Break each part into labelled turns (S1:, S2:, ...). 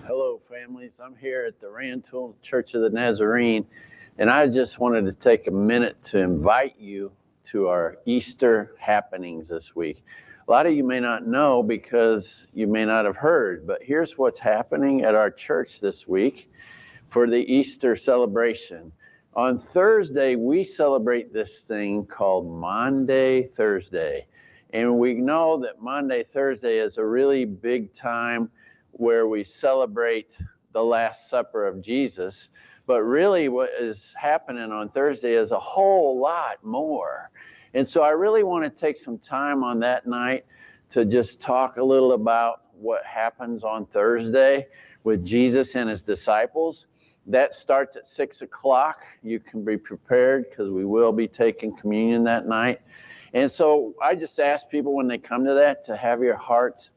S1: Hello, families. I'm here at the Rantoul Church of the Nazarene, and I just wanted to take a minute to invite you to our Easter happenings this week. A lot of you may not know because you may not have heard, but here's what's happening at our church this week for the Easter celebration. On Thursday, we celebrate this thing called Maundy Thursday. And we know that Maundy Thursday is a really big time where we celebrate the Last Supper of Jesus. But really what is happening on Thursday is a whole lot more. And so I really want to take some time on that night to just talk a little about what happens on Thursday with Jesus and his disciples. That starts at 6 o'clock. You can be prepared because we will be taking communion that night. And so I just ask people when they come to that to have your hearts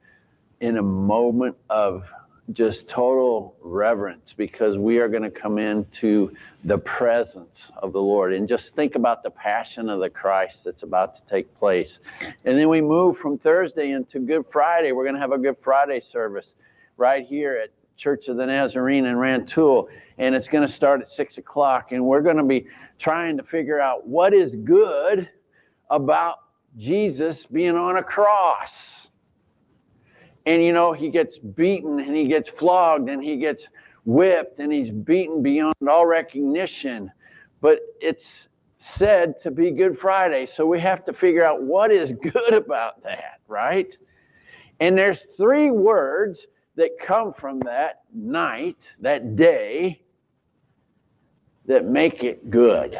S1: in a moment of just total reverence, because we are going to come into the presence of the Lord and just think about the passion of the Christ that's about to take place. And then we move from Thursday into Good Friday. We're going to have a Good Friday service right here at Church of the Nazarene in Rantoul, and it's going to start at 6 o'clock, and we're going to be trying to figure out what is good about Jesus being on a cross. And, you know, he gets beaten and he gets flogged and he gets whipped and he's beaten beyond all recognition. But it's said to be Good Friday. So we have to figure out what is good about that, right? And there's 3 words that come from that night, that day, that make it good.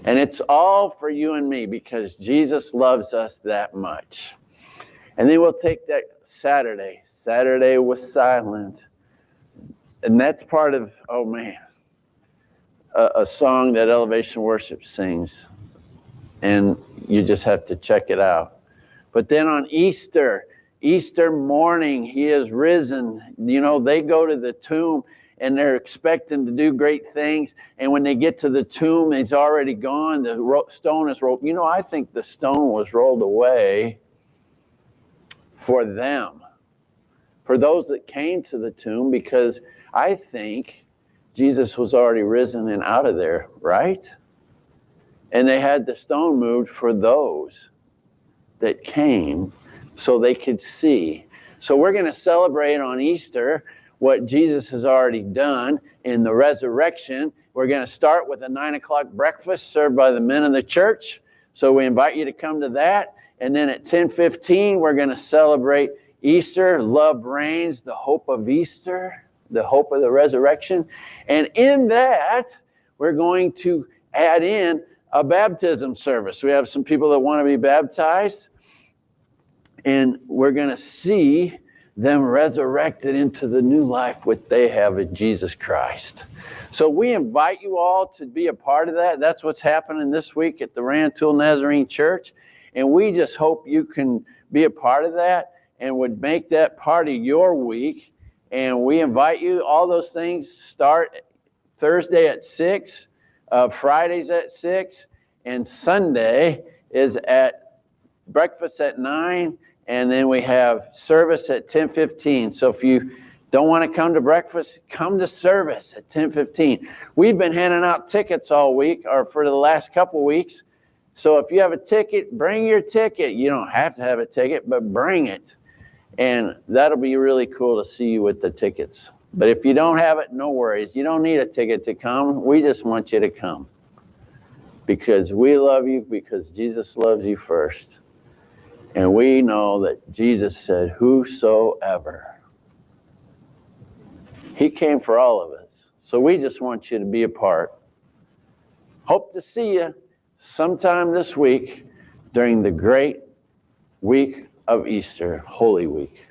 S1: And it's all for you and me because Jesus loves us that much. And then we'll take that Saturday. Saturday was silent. And that's part of, oh man, a song that Elevation Worship sings. And you just have to check it out. But then on Easter morning, he is risen. You know, they go to the tomb and they're expecting to do great things. And when they get to the tomb, he's already gone. The stone is rolled. You know, I think the stone was rolled away for them, for those that came to the tomb, because I think Jesus was already risen and out of there, right? And they had the stone moved for those that came so they could see. So we're going to celebrate on Easter what Jesus has already done in the resurrection. We're going to start with a 9 o'clock breakfast served by the men of the church. So we invite you to come to that. And then at 10:15, we're going to celebrate Easter. Love reigns, the hope of Easter, the hope of the resurrection. And in that, we're going to add in a baptism service. We have some people that want to be baptized. And we're going to see them resurrected into the new life which they have in Jesus Christ. So we invite you all to be a part of that. That's what's happening this week at the Rantoul Nazarene Church. And we just hope you can be a part of that and would make that part of your week. And we invite you. All those things start Thursday at 6, Fridays at 6, and Sunday is at breakfast at 9, and then we have service at 10:15. So if you don't want to come to breakfast, come to service at 10:15. We've been handing out tickets all week, or for the last couple weeks. So if you have a ticket, bring your ticket. You don't have to have a ticket, but bring it. And that'll be really cool to see you with the tickets. But if you don't have it, no worries. You don't need a ticket to come. We just want you to come. Because we love you, because Jesus loves you first. And we know that Jesus said, whosoever. He came for all of us. So we just want you to be a part. Hope to see you sometime this week during the great week of Easter, Holy Week.